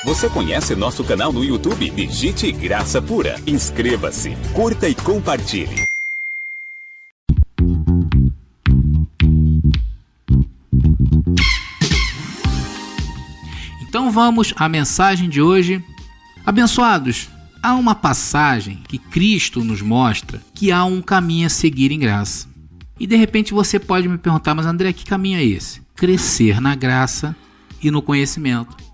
Você conhece nosso canal no YouTube? Digite Graça Pura. Inscreva-se, curta e compartilhe. Então vamos à mensagem de hoje. Abençoados, há uma passagem que Cristo nos mostra que há um caminho a seguir em graça. E de repente você pode me perguntar, mas André, que caminho é esse? Crescer na graça e no conhecimento.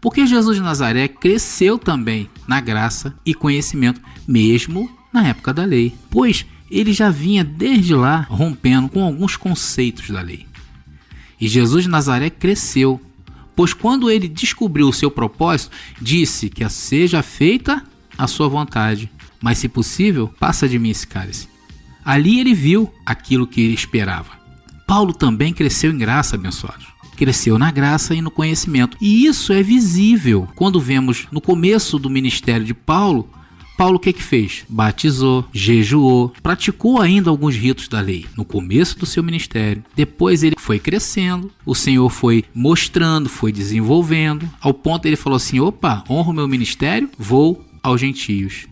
Porque Jesus de Nazaré cresceu também na graça e conhecimento, mesmo na época da lei. Pois ele já vinha desde lá rompendo com alguns conceitos da lei. E Jesus de Nazaré cresceu, pois quando ele descobriu o seu propósito, disse que seja feita a sua vontade, mas se possível, passa de mim esse cálice. Ali ele viu aquilo que ele esperava. Paulo também cresceu em graça, abençoados. Cresceu na graça e no conhecimento. E isso é visível quando vemos no começo do ministério de Paulo. Paulo o que fez? Batizou, jejuou, praticou ainda alguns ritos da lei no começo do seu ministério. Depois ele foi crescendo, o Senhor foi mostrando, foi desenvolvendo, ao ponto ele falou assim, opa, honro o meu ministério, vou aos gentios.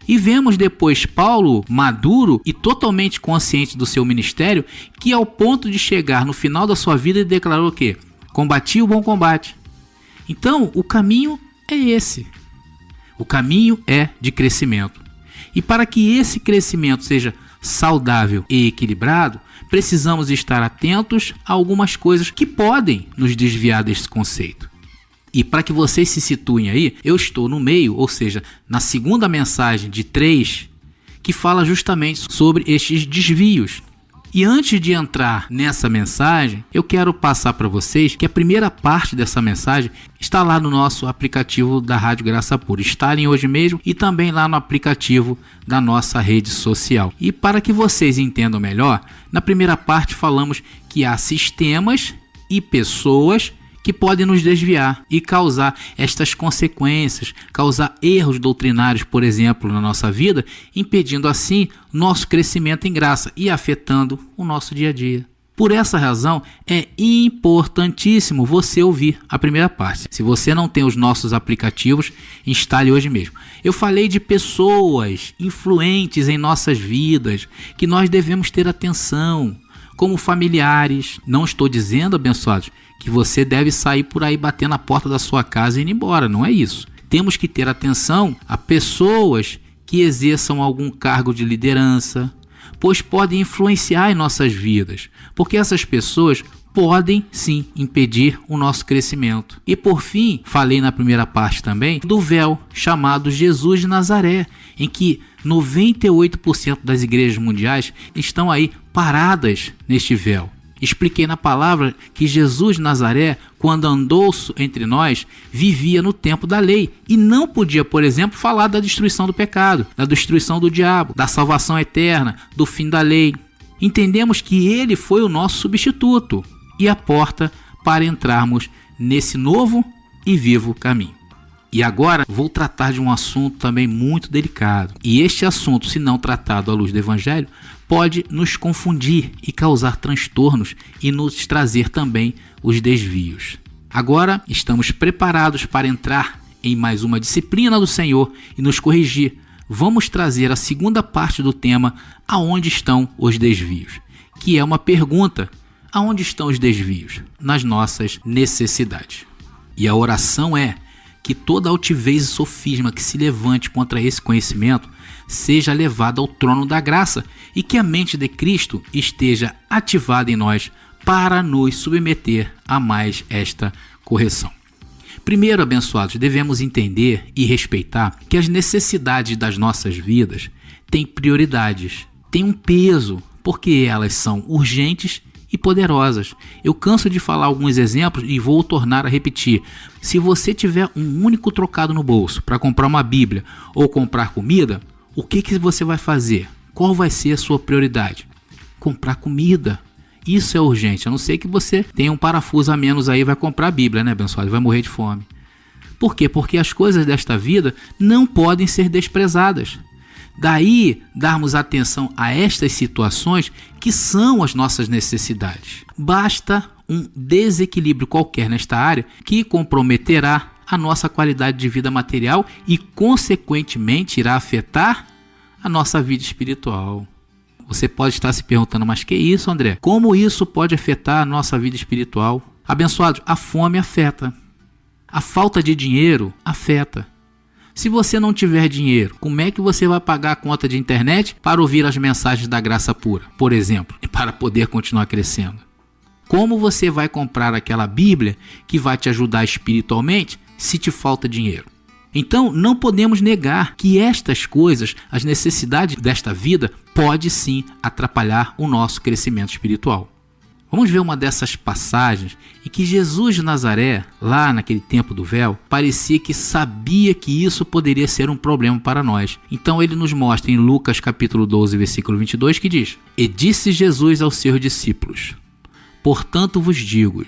E vemos depois Paulo maduro e totalmente consciente do seu ministério, que ao ponto de chegar no final da sua vida ele declarou o quê? Combati o bom combate. Então o caminho é esse. O caminho é de crescimento. E para que esse crescimento seja saudável e equilibrado, precisamos estar atentos a algumas coisas que podem nos desviar desse conceito. E para que vocês se situem aí, eu estou no meio, ou seja, na segunda mensagem de 3, que fala justamente sobre estes desvios. E antes de entrar nessa mensagem, eu quero passar para vocês que a primeira parte dessa mensagem está lá no nosso aplicativo da Rádio Graça Pura. Está em hoje mesmo e também lá no aplicativo da nossa rede social. E para que vocês entendam melhor, na primeira parte falamos que há sistemas e pessoas que podem nos desviar e causar estas consequências, causar erros doutrinários, por exemplo, na nossa vida, impedindo assim nosso crescimento em graça e afetando o nosso dia a dia. Por essa razão, é importantíssimo você ouvir a primeira parte. Se você não tem os nossos aplicativos, instale hoje mesmo. Eu falei de pessoas influentes em nossas vidas, que nós devemos ter atenção, como familiares. Não estou dizendo, abençoados, que você deve sair por aí batendo na porta da sua casa e ir embora, não é isso. Temos que ter atenção a pessoas que exerçam algum cargo de liderança, pois podem influenciar em nossas vidas, porque essas pessoas podem sim impedir o nosso crescimento. E por fim, falei na primeira parte também do véu chamado Jesus de Nazaré, em que 98% das igrejas mundiais estão aí paradas neste véu. Expliquei na palavra que Jesus de Nazaré, quando andou entre nós, vivia no tempo da lei e não podia, por exemplo, falar da destruição do pecado, da destruição do diabo, da salvação eterna, do fim da lei. Entendemos que ele foi o nosso substituto e a porta para entrarmos nesse novo e vivo caminho. E agora vou tratar de um assunto também muito delicado. E este assunto, se não tratado à luz do Evangelho, pode nos confundir e causar transtornos e nos trazer também os desvios. Agora estamos preparados para entrar em mais uma disciplina do Senhor e nos corrigir. Vamos trazer a segunda parte do tema, aonde estão os desvios? Que é uma pergunta, aonde estão os desvios? Nas nossas necessidades. E a oração é que toda altivez e sofisma que se levante contra esse conhecimento seja levada ao trono da graça e que a mente de Cristo esteja ativada em nós para nos submeter a mais esta correção. Primeiro, abençoados, devemos entender e respeitar que as necessidades das nossas vidas têm prioridades, têm um peso, porque elas são urgentes e poderosas. Eu canso de falar alguns exemplos e vou tornar a repetir. Se você tiver um único trocado no bolso para comprar uma Bíblia ou comprar comida, o que você vai fazer? Qual vai ser a sua prioridade? Comprar comida. Isso é urgente, a não ser que você tenha um parafuso a menos aí e vai comprar a Bíblia, né, abençoado? Vai morrer de fome. Por quê? Porque as coisas desta vida não podem ser desprezadas. Daí, darmos atenção a estas situações que são as nossas necessidades. Basta um desequilíbrio qualquer nesta área que comprometerá a nossa qualidade de vida material e, consequentemente, irá afetar a nossa vida espiritual. Você pode estar se perguntando, mas que isso, André? Como isso pode afetar a nossa vida espiritual? Abençoados, a fome afeta. A falta de dinheiro afeta. Se você não tiver dinheiro, como é que você vai pagar a conta de internet para ouvir as mensagens da graça pura, por exemplo, e para poder continuar crescendo? Como você vai comprar aquela Bíblia que vai te ajudar espiritualmente se te falta dinheiro? Então, não podemos negar que estas coisas, as necessidades desta vida, pode sim atrapalhar o nosso crescimento espiritual. Vamos ver uma dessas passagens em que Jesus de Nazaré, lá naquele tempo do véu, parecia que sabia que isso poderia ser um problema para nós. Então ele nos mostra em Lucas capítulo 12, versículo 22, que diz: E disse Jesus aos seus discípulos: Portanto vos digo,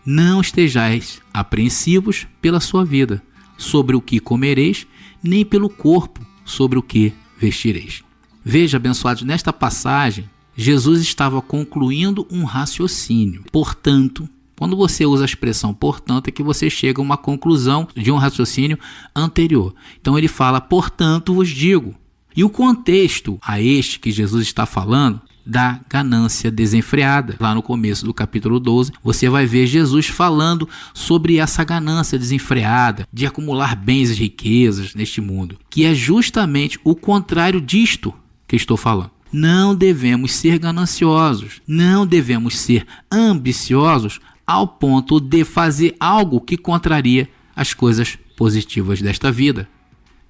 não estejais apreensivos pela sua vida, sobre o que comereis, nem pelo corpo, sobre o que vestireis. Veja, abençoados, nesta passagem, Jesus estava concluindo um raciocínio. Portanto, quando você usa a expressão portanto, é que você chega a uma conclusão de um raciocínio anterior. Então ele fala, portanto vos digo. E o contexto a este que Jesus está falando, da ganância desenfreada. Lá no começo do capítulo 12, você vai ver Jesus falando sobre essa ganância desenfreada, de acumular bens e riquezas neste mundo, que é justamente o contrário disto que estou falando. Não devemos ser gananciosos, não devemos ser ambiciosos ao ponto de fazer algo que contraria as coisas positivas desta vida.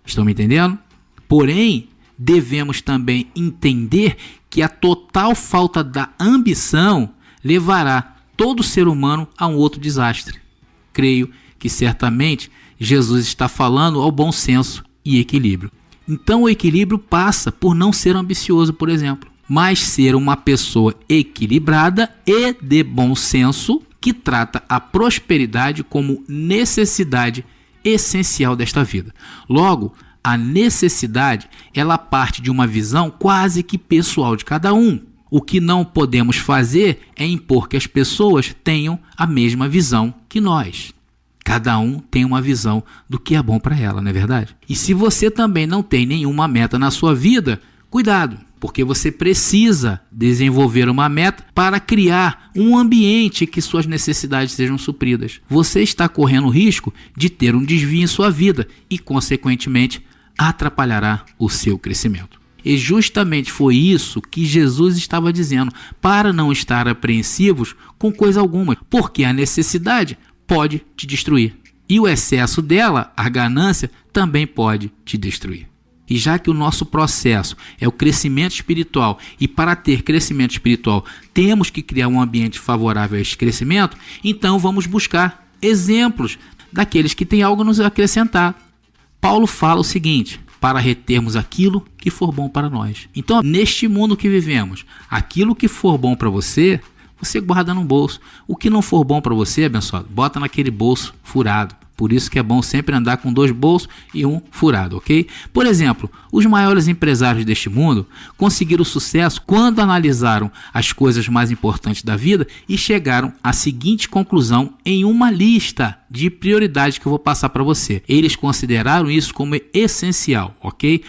Estão me entendendo? Porém, devemos também entender que a total falta da ambição levará todo ser humano a um outro desastre. Creio que certamente Jesus está falando ao bom senso e equilíbrio. Então o equilíbrio passa por não ser ambicioso, por exemplo, mas ser uma pessoa equilibrada e de bom senso que trata a prosperidade como necessidade essencial desta vida. Logo, a necessidade, ela parte de uma visão quase que pessoal de cada um. O que não podemos fazer é impor que as pessoas tenham a mesma visão que nós. Cada um tem uma visão do que é bom para ela, não é verdade? E se você também não tem nenhuma meta na sua vida, cuidado, porque você precisa desenvolver uma meta para criar um ambiente que suas necessidades sejam supridas. Você está correndo o risco de ter um desvio em sua vida e, consequentemente, atrapalhará o seu crescimento. E justamente foi isso que Jesus estava dizendo, para não estar apreensivos com coisa alguma, porque a necessidade pode te destruir. E o excesso dela, a ganância, também pode te destruir. E já que o nosso processo é o crescimento espiritual, e para ter crescimento espiritual temos que criar um ambiente favorável a esse crescimento, então vamos buscar exemplos daqueles que têm algo a nos acrescentar. Paulo fala o seguinte: para retermos aquilo que for bom para nós. Então, neste mundo que vivemos, aquilo que for bom para você, você guarda no bolso. O que não for bom para você, abençoado, bota naquele bolso furado. Por isso que é bom sempre andar com 2 bolsos e um furado, ok? Por exemplo, os maiores empresários deste mundo conseguiram sucesso quando analisaram as coisas mais importantes da vida e chegaram à seguinte conclusão em uma lista de prioridades que eu vou passar para você. Eles consideraram isso como essencial, ok?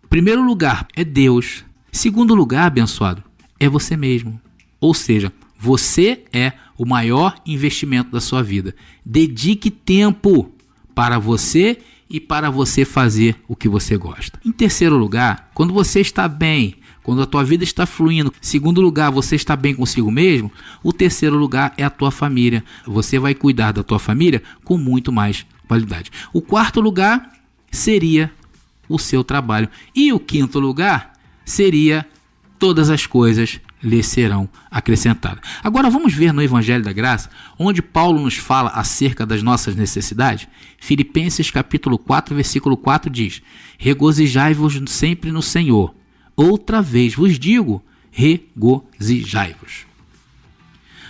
Primeiro lugar é Deus. Segundo lugar, abençoado, é você mesmo. Ou seja, você é o maior investimento da sua vida. Dedique tempo para você e para você fazer o que você gosta. Em terceiro lugar, quando você está bem, quando a tua vida está fluindo. Segundo lugar, você está bem consigo mesmo. O terceiro lugar é a tua família. Você vai cuidar da tua família com muito mais qualidade. O quarto lugar seria o seu trabalho. E o quinto lugar seria todas as coisas lhe serão acrescentadas. Agora vamos ver no Evangelho da Graça, onde Paulo nos fala acerca das nossas necessidades. Filipenses capítulo 4, versículo 4 diz: regozijai-vos sempre no Senhor. Outra vez vos digo, regozijai-vos.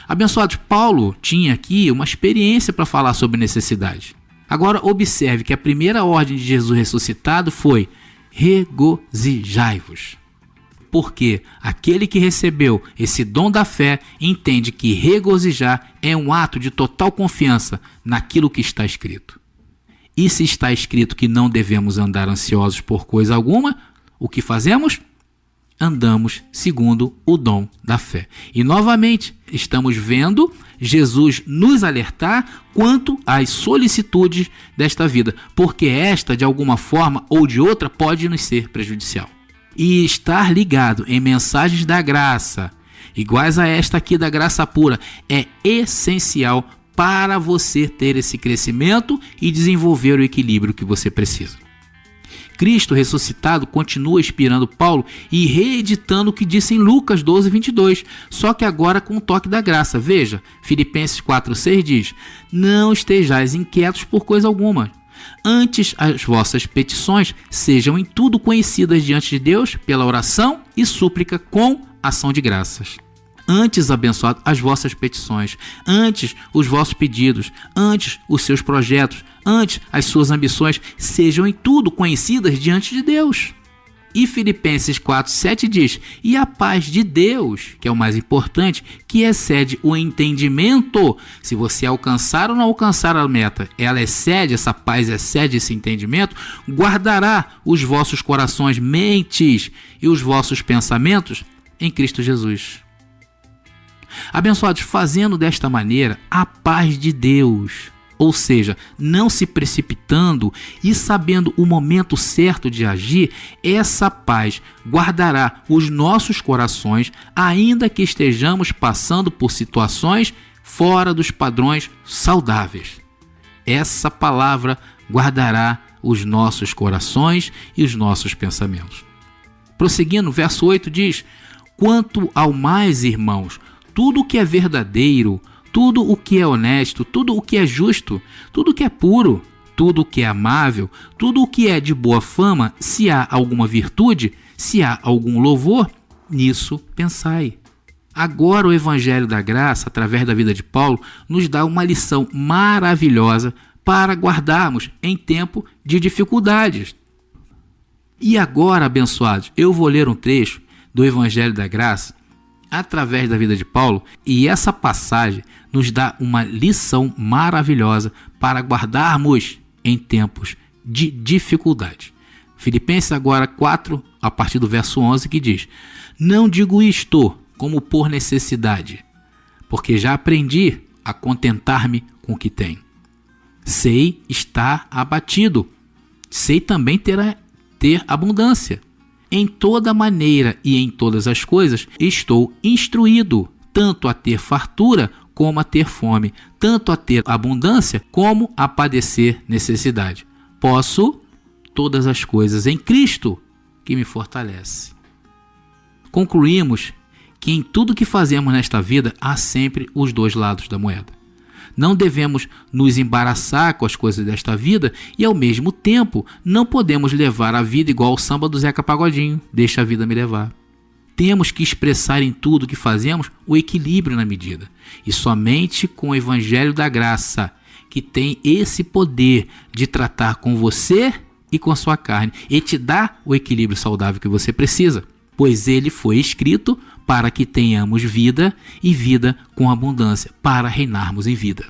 Abençoados, Paulo tinha aqui uma experiência para falar sobre necessidade. Agora observe que a primeira ordem de Jesus ressuscitado foi: regozijai-vos. Porque aquele que recebeu esse dom da fé entende que regozijar é um ato de total confiança naquilo que está escrito. E se está escrito que não devemos andar ansiosos por coisa alguma, o que fazemos? Andamos segundo o dom da fé. E novamente, estamos vendo Jesus nos alertar quanto às solicitudes desta vida, porque esta, de alguma forma ou de outra, pode nos ser prejudicial. E estar ligado em mensagens da graça, iguais a esta aqui da graça pura, é essencial para você ter esse crescimento e desenvolver o equilíbrio que você precisa. Cristo ressuscitado continua inspirando Paulo e reeditando o que disse em Lucas 12:22, só que agora com o toque da graça. Veja, Filipenses 4:6 diz: não estejais inquietos por coisa alguma. Antes as vossas petições sejam em tudo conhecidas diante de Deus pela oração e súplica com ação de graças. Antes, abençoado, as vossas petições, antes os vossos pedidos, antes os seus projetos, antes as suas ambições, sejam em tudo conhecidas diante de Deus. E Filipenses 4:7 diz: e a paz de Deus, que é o mais importante, que excede o entendimento. Se você alcançar ou não alcançar a meta, ela excede, essa paz excede esse entendimento, guardará os vossos corações, mentes e os vossos pensamentos em Cristo Jesus. Abençoados, fazendo desta maneira a paz de Deus, ou seja, não se precipitando e sabendo o momento certo de agir, essa paz guardará os nossos corações, ainda que estejamos passando por situações fora dos padrões saudáveis. Essa palavra guardará os nossos corações e os nossos pensamentos. Prosseguindo, verso 8 diz: quanto ao mais, irmãos, tudo o que é verdadeiro, tudo o que é honesto, tudo o que é justo, tudo o que é puro, tudo o que é amável, tudo o que é de boa fama, se há alguma virtude, se há algum louvor, nisso pensai. Agora o Evangelho da Graça, através da vida de Paulo, nos dá uma lição maravilhosa para guardarmos em tempo de dificuldades. E agora, abençoados, eu vou ler um trecho do Evangelho da Graça através da vida de Paulo, e essa passagem nos dá uma lição maravilhosa para guardarmos em tempos de dificuldade. Filipenses agora 4, a partir do verso 11, que diz: não digo isto como por necessidade, porque já aprendi a contentar-me com o que tenho. Sei estar abatido, sei também ter abundância. Em toda maneira e em todas as coisas estou instruído, tanto a ter fartura como a ter fome, tanto a ter abundância como a padecer necessidade. Posso todas as coisas em Cristo que me fortalece. Concluímos que em tudo que fazemos nesta vida há sempre os dois lados da moeda. Não devemos nos embaraçar com as coisas desta vida e, ao mesmo tempo, não podemos levar a vida igual ao samba do Zeca Pagodinho, deixa a vida me levar. Temos que expressar em tudo que fazemos o equilíbrio na medida. E somente com o Evangelho da Graça, que tem esse poder de tratar com você e com a sua carne, e te dá o equilíbrio saudável que você precisa, pois ele foi escrito para que tenhamos vida e vida com abundância, para reinarmos em vida.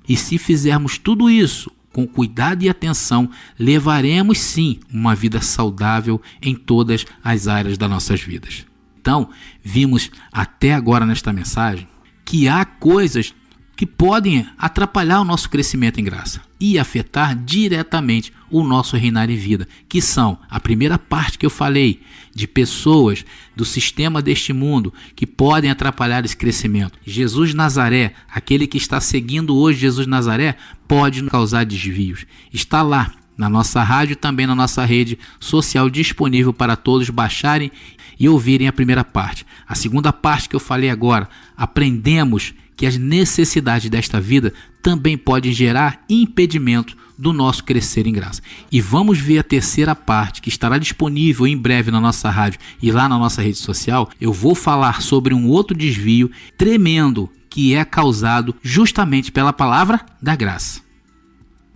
E se fizermos tudo isso com cuidado e atenção, levaremos sim uma vida saudável em todas as áreas das nossas vidas. Então, vimos até agora nesta mensagem que há coisas que podem atrapalhar o nosso crescimento em graça e afetar diretamente o nosso reinar em vida, que são a primeira parte que eu falei, de pessoas do sistema deste mundo que podem atrapalhar esse crescimento. Jesus Nazaré, aquele que está seguindo hoje Jesus Nazaré, pode causar desvios. Está lá na nossa rádio e também na nossa rede social disponível para todos baixarem e ouvirem a primeira parte. A segunda parte que eu falei agora, aprendemos que as necessidades desta vida também podem gerar impedimento do nosso crescer em graça. E vamos ver a terceira parte, que estará disponível em breve na nossa rádio e lá na nossa rede social. Eu vou falar sobre um outro desvio tremendo que é causado justamente pela palavra da graça.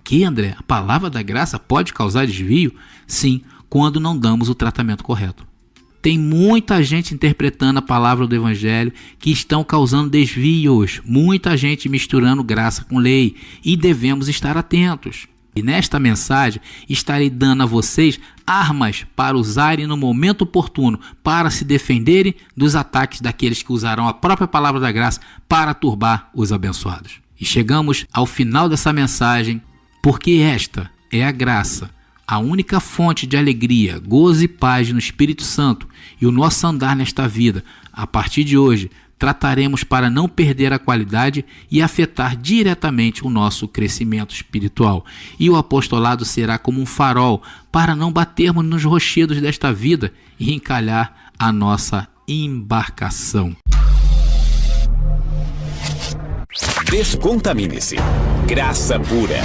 Que, André, a palavra da graça pode causar desvio? Sim, quando não damos o tratamento correto. Tem muita gente interpretando a palavra do Evangelho que estão causando desvios, muita gente misturando graça com lei, e devemos estar atentos. E nesta mensagem estarei dando a vocês armas para usarem no momento oportuno, para se defenderem dos ataques daqueles que usarão a própria palavra da graça para turbar os abençoados. E chegamos ao final dessa mensagem, porque esta é a graça, a única fonte de alegria, gozo e paz no Espírito Santo, e o nosso andar nesta vida, a partir de hoje, trataremos para não perder a qualidade e afetar diretamente o nosso crescimento espiritual. E o apostolado será como um farol para não batermos nos rochedos desta vida e encalhar a nossa embarcação. Descontamine-se. Graça pura.